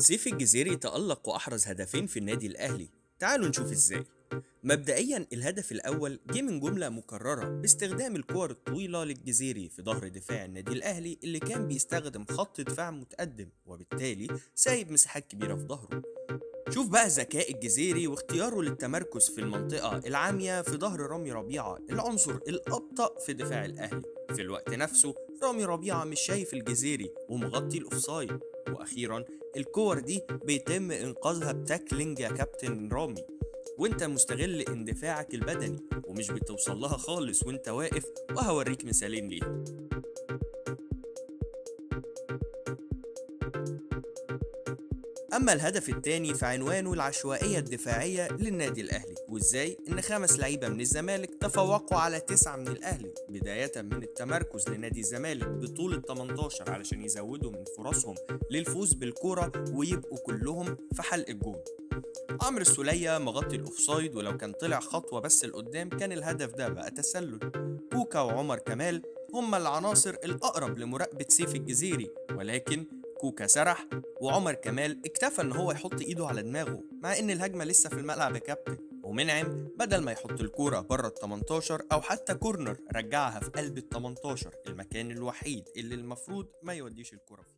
سيف الجزيري تألق وأحرز هدفين في النادي الأهلي. تعالوا نشوف إزاي. مبدئيا الهدف الأول جه من جملة مكررة باستخدام الكور الطويلة للجزيري في ظهر دفاع النادي الأهلي اللي كان بيستخدم خط دفاع متقدم وبالتالي سايب مساحات كبيرة في ظهره. شوف بقى ذكاء الجزيري واختياره للتمركز في المنطقة العامية في ظهر رامي ربيعة العنصر الأبطأ في دفاع الأهلي. في الوقت نفسه رامي ربيعة مش شايف الجزيري ومغطي الأوفسايد. وأخيرا الكور دي بيتم إنقاذها بتاكلينج يا كابتن رامي، وانت مستغل اندفاعك البدني ومش بتوصل لها خالص وانت واقف، وهوريك مثالين ليها. أما الهدف الثاني فعنوانه العشوائية الدفاعية للنادي الأهلي، وإزاي إن 5 لعيبة من الزمالك تفوقوا على 9 من الأهلي، بداية من التمركز لنادي الزمالك بطولة 18 علشان يزودوا من فرصهم للفوز بالكرة ويبقوا كلهم في حلق الجون. عمرو السولية مغطي الأوفسايد، ولو كان طلع خطوة بس لقدام كان الهدف ده بقى تسلل. كوكا وعمر كمال هما العناصر الأقرب لمراقبة سيف الجزيري، ولكن كوكا سرح وعمر كمال اكتفى ان هو يحط ايده على دماغه مع ان الهجمة لسه في الملعب يا كابتن. ومنعم بدل ما يحط الكورة بره ال 18 او حتى كورنر رجعها في قلب ال 18، المكان الوحيد اللي المفروض ما يوديش الكورة فيه.